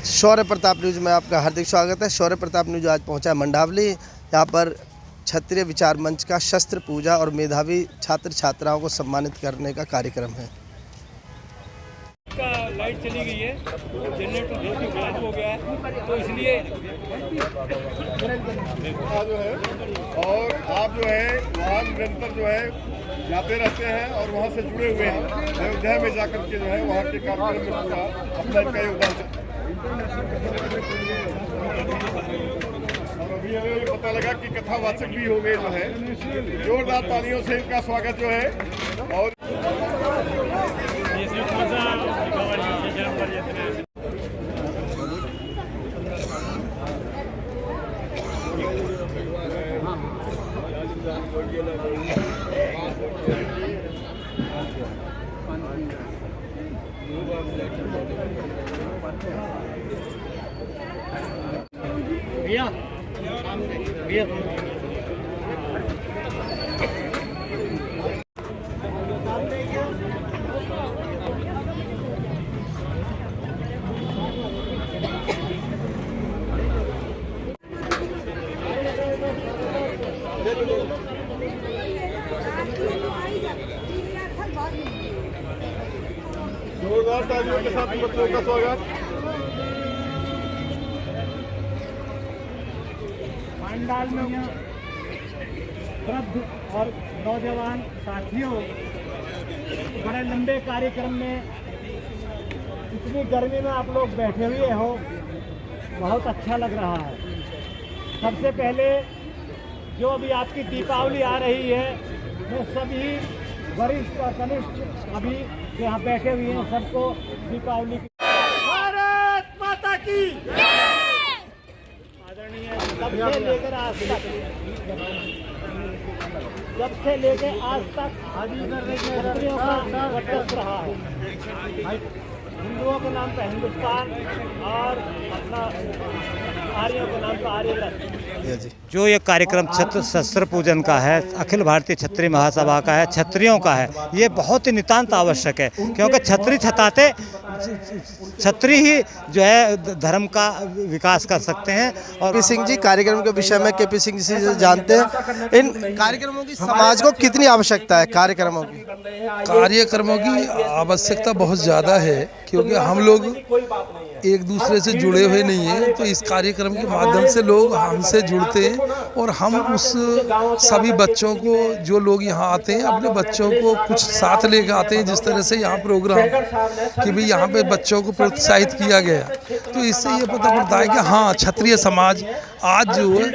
शौर्य Pratap news में आपका हार्दिक स्वागत है। शौर्य प्रताप न्यूज़ आज पहुंचा है मंडावली। यहाँ पर क्षत्रिय विचार मंच का शस्त्र पूजा और मेधावी छात्र छात्राओं को सम्मानित करने का कार्यक्रम है। लाइट चली गई है, जनरेटर जो कि खराब हो गया है, तो इसलिए जो है और आप जो है वहाँ निरंतर जो है जाते रहते हैं और वहाँ से जुड़े हुए हैं। अयोध्या में जाकर के जो है वहाँ के कार्यक्रम में पूरा अपना इनका योगदान। और अभी हमें पता लगा कि कथावाचक भी हो गए जो है, जोरदार तालियों से इनका स्वागत जो है। और भैया भैया जोरदार तालियों के साथ बच्चों का स्वागत। पंडाल में वृद्ध और नौजवान साथियों, बड़े लंबे कार्यक्रम में इतनी गर्मी में आप लोग बैठे हुए हो, बहुत अच्छा लग रहा है। सबसे पहले जो अभी आपकी दीपावली आ रही है, मैं सभी वरिष्ठ और कनिष्ठ अभी यहाँ बैठे हुए हैं, सबको दीपावली की भारत माता की आदरणीय। जब से लेकर आज तक क्षत्रियों का वर्चस्व रहा है। हिंदुओं के नाम पर हिंदुस्तान और अपना आर्यों के नाम पर आर्यव्रत। जो ये कार्यक्रम शस्त्र पूजन का है, अखिल भारतीय क्षत्रिय महासभा का है, क्षत्रियों का है, ये बहुत ही नितांत आवश्यक है, क्योंकि क्षत्रिय छताते क्षत्रिय ही जो है धर्म का विकास कर सकते हैं। और केपी सिंह जी कार्यक्रम के विषय में केपी सिंह जी से जानते हैं, इन कार्यक्रमों की समाज को कितनी आवश्यकता है? कार्यक्रमों की आवश्यकता बहुत ज़्यादा है, क्योंकि हम लोग एक दूसरे से जुड़े हुए नहीं हैं, तो इस कार्यक्रम के माध्यम से लोग हमसे जुड़ते हैं और हम उस सभी बच्चों को, जो लोग यहाँ आते हैं, अपने बच्चों को कुछ साथ लेकर आते हैं। जिस तरह से यहाँ प्रोग्राम कि भाई यहाँ पे बच्चों को प्रोत्साहित किया गया, तो इससे ये पता पड़ता है कि हाँ, क्षत्रिय समाज आज जो है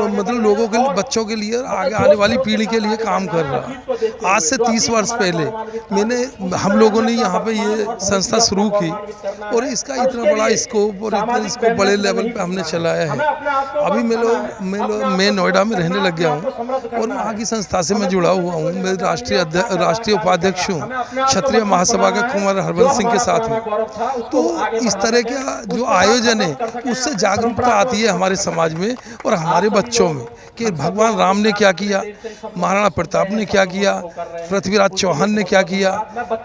मतलब लोगों के लिए, बच्चों के लिए, आगे आने वाली पीढ़ी के लिए काम कर रहा है। आज से 30 वर्ष पहले हम लोगों ने यहाँ पे ये संस्था शुरू की और इसका इतना बड़ा स्कोप और इतना इसको बड़े लेवल पे हमने चलाया है। अभी मैं नोएडा में रहने लग गया हूँ और वहाँ की संस्था से मैं जुड़ा हुआ हूँ। मैं राष्ट्रीय उपाध्यक्ष हूँ क्षत्रिय महासभा का, कुमार हरबंस सिंह के साथ में। तो इस तरह का जो आयोजन है, उससे जागरूकता आती है हमारे समाज में और हमारे बच्चों में कि भगवान राम ने क्या किया, महाराणा प्रताप ने क्या किया, पृथ्वीराज चौहान ने क्या किया,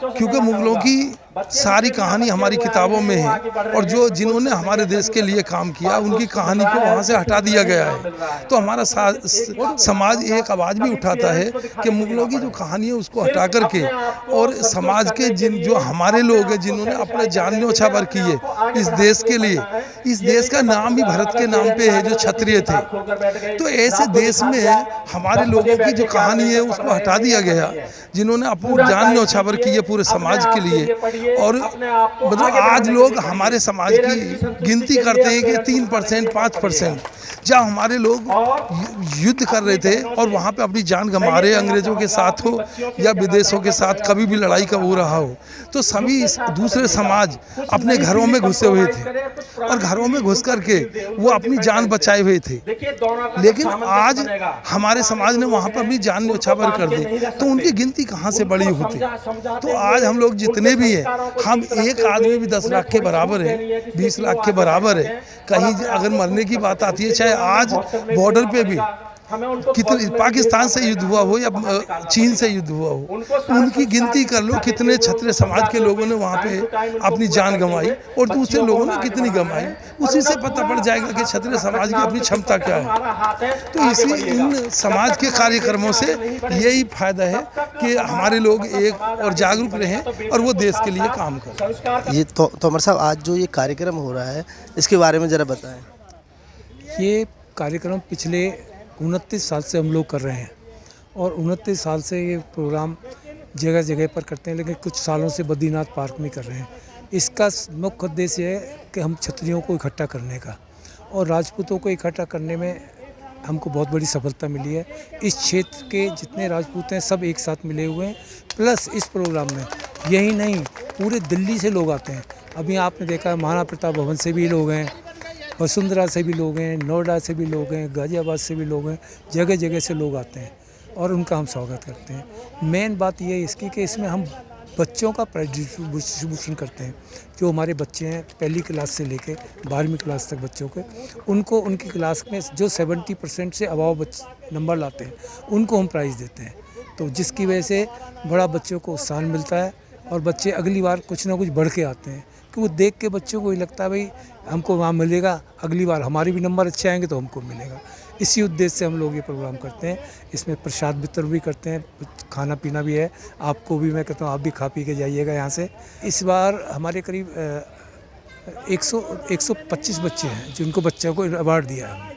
क्योंकि मुगलों की सारी कहानी हमारी किताबों में है और जो जिन्होंने हमारे देश के लिए काम किया, उनकी कहानी को वहाँ से हटा दिया गया है। तो हमारा समाज एक आवाज़ भी उठाता है कि मुगलों की जो कहानी है उसको हटा करके और समाज के जो हमारे लोग हैं, जिन्होंने अपने जान न्योछावर किए इस देश के लिए, इस देश का नाम भी भारत के नाम पे है, जो क्षत्रिय थे। तो ऐसे देश में हमारे लोगों की जो कहानी है उसको हटा दिया गया, जिन्होंने अपनी जान न्योछावर की है पूरे समाज के लिए। और मतलब आज लोग हमारे समाज की गिनती करते हैं कि 3%, 5%। जहाँ हमारे लोग युद्ध कर रहे थे और वहाँ पे अपनी जान गंवा रहे, अंग्रेजों के साथ हो या विदेशों के साथ कभी भी लड़ाई का हो रहा हो, तो सभी दूसरे समाज अपने घरों में घुसे हुए थे और घरों में घुस करके वो अपनी जान बचाए हुए थे। लेकिन आज हमारे समाज ने वहाँ पर अपनी जान न्योछावर कर दी, तो उनकी गिनती कहाँ से बड़ी होती। तो आज हम लोग जितने भी हैं, हम एक आदमी भी 10 लाख के बराबर है, 20 लाख के बराबर है। कहीं अगर मरने की बात आती है, चाहे आज बॉर्डर पे भी कितने पाकिस्तान से युद्ध हुआ हो या चीन से युद्ध हुआ हो, उनकी गिनती कर लो कितने क्षत्रिय समाज के लोगों ने वहाँ पे अपनी जान गंवाई और दूसरे लोगों ने कितनी गंवाई, उसी से पता पड़ जाएगा कि क्षत्रिय समाज की अपनी क्षमता क्या है। तो इसी इन समाज के कार्यक्रमों से यही फायदा है कि हमारे लोग एक और जागरूक रहें और वो देश के लिए काम करें। ये तोमर साहब, आज जो ये कार्यक्रम हो रहा है इसके बारे में ज़रा बताएं। ये कार्यक्रम पिछले 29 साल से हम लोग कर रहे हैं और 29 साल से ये प्रोग्राम जगह जगह पर करते हैं, लेकिन कुछ सालों से बद्रीनाथ पार्क में कर रहे हैं। इसका मुख्य उद्देश्य है कि हम क्षत्रियों को इकट्ठा करने का और राजपूतों को इकट्ठा करने में हमको बहुत बड़ी सफलता मिली है। इस क्षेत्र के जितने राजपूत हैं सब एक साथ मिले हुए हैं। प्लस इस प्रोग्राम में यही नहीं, पूरे दिल्ली से लोग आते हैं। अभी आपने देखा महाराणा प्रताप भवन से भी लोग हैं, वसुंधरा से भी लोग हैं, नोएडा से भी लोग हैं, गाजियाबाद से भी लोग हैं, जगह जगह से लोग आते हैं और उनका हम स्वागत करते हैं। मेन बात ये है इसकी कि इसमें हम बच्चों का प्राइज डिस्ट्रीब्यूशन करते हैं। जो हमारे बच्चे हैं पहली क्लास से लेके 12वीं क्लास तक बच्चों के, उनको उनकी क्लास में जो 70% से अबाव नंबर लाते हैं उनको हम प्राइज़ देते हैं। तो जिसकी वजह से बड़ा बच्चों को उत्साह मिलता है और बच्चे अगली बार कुछ ना कुछ बढ़ के आते हैं, कि वो देख के बच्चों को ये लगता है भाई हमको वहाँ मिलेगा, अगली बार हमारे भी नंबर अच्छे आएंगे तो हमको मिलेगा। इसी उद्देश्य से हम लोग ये प्रोग्राम करते हैं। इसमें प्रसाद वितरण भी करते हैं, खाना पीना भी है। आपको भी मैं कहता हूँ आप भी खा पी के जाइएगा यहाँ से। इस बार हमारे करीब 125 बच्चे हैं जिनको बच्चों को अवार्ड दिया है।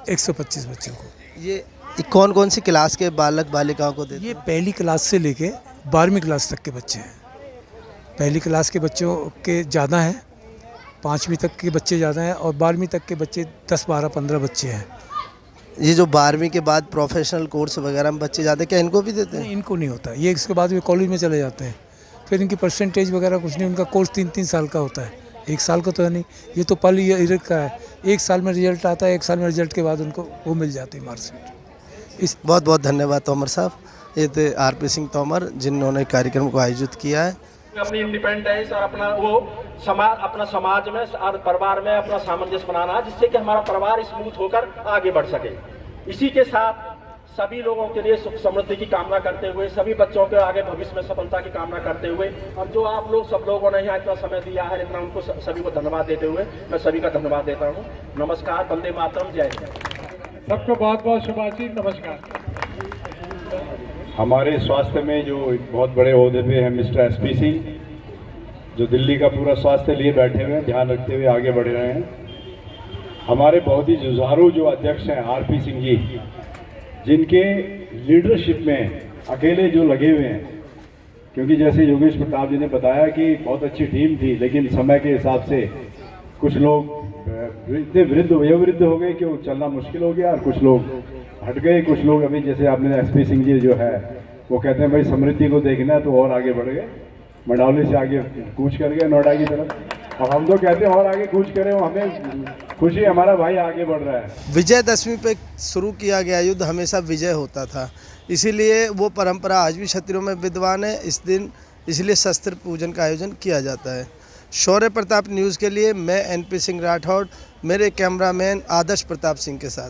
125 बच्चों को। ये कौन कौन सी क्लास के बालक बालिकाओं को देते हैं? ये पहली क्लास से लेके 12वीं क्लास तक के बच्चे हैं। पहली क्लास के बच्चों के ज़्यादा हैं, 5वीं तक के बच्चे ज़्यादा हैं और 12वीं तक के बच्चे 10, 12, 15 बच्चे हैं। ये जो 12वीं के बाद प्रोफेशनल कोर्स वगैरह में बच्चे जाते हैं, क्या इनको भी देते हैं? नहीं, इनको नहीं होता ये। इसके बाद वे कॉलेज में चले जाते हैं, फिर इनकी परसेंटेज वगैरह कुछ नहीं। उनका कोर्स 3-3 साल का होता है, 1 साल का तो है नहीं। ये तो पल ईयर का है, 1 साल में रिजल्ट आता है, 1 साल में रिजल्ट के बाद उनको वो मिल जाती है मार्कशीट। बहुत बहुत धन्यवाद तोमर साहब। ये थे आरपी सिंह तोमर जिन्होंने कार्यक्रम को आयोजित किया है। अपनी इंडिपेंडेंस और अपना वो समाज, अपना समाज में और परिवार में अपना सामंजस्य बनाना, जिससे कि हमारा परिवार स्मूथ होकर आगे बढ़ सके। इसी के साथ सभी लोगों के लिए सुख समृद्धि की कामना करते हुए, सभी बच्चों के आगे भविष्य में सफलता की कामना करते हुए, और जो आप लोग सब लोगों ने यहाँ इतना समय दिया है, इतना उनको सभी को धन्यवाद देते हुए मैं सभी का धन्यवाद देता हूँ। नमस्कार, वंदे मातरम, जय हिंद। सबको बहुत बहुत शुभाशीष, नमस्कार। हमारे स्वास्थ्य में जो बहुत बड़े ओहदे पे हैं मिस्टर एसपी सिंह, जो दिल्ली का पूरा स्वास्थ्य लिए बैठे हुए हैं, ध्यान रखते हुए आगे बढ़ रहे हैं। हमारे बहुत ही जुझारू जो अध्यक्ष हैं आरपी सिंह जी, जिनके लीडरशिप में अकेले जो लगे हुए हैं, क्योंकि जैसे योगेश प्रताप जी ने बताया कि बहुत अच्छी टीम थी, लेकिन समय के हिसाब से कुछ लोग इतने वयोवृद्ध हो गए कि वो चलना मुश्किल हो गया और कुछ लोग हट गए। कुछ लोग अभी जैसे आपने एसपी सिंह जी जो है वो कहते हैं भाई समृद्धि को देखना है, तो और आगे बढ़ गए, मंडावली से आगे कूच कर गए नोएडा की तरफ। अब हम तो कहते हैं और आगे कूच करें, हमें खुशी, हमारा भाई आगे बढ़ रहा है। विजयदशमी पे शुरू किया गया युद्ध हमेशा विजय होता था, इसीलिए वो परंपरा आज भी क्षत्रियों में विद्यमान है। इस दिन इसलिए शस्त्र पूजन का आयोजन किया जाता है। शौर्य प्रताप न्यूज़ के लिए मैं एनपी सिंह राठौड़, मेरे कैमरामैन आदर्श प्रताप सिंह के साथ।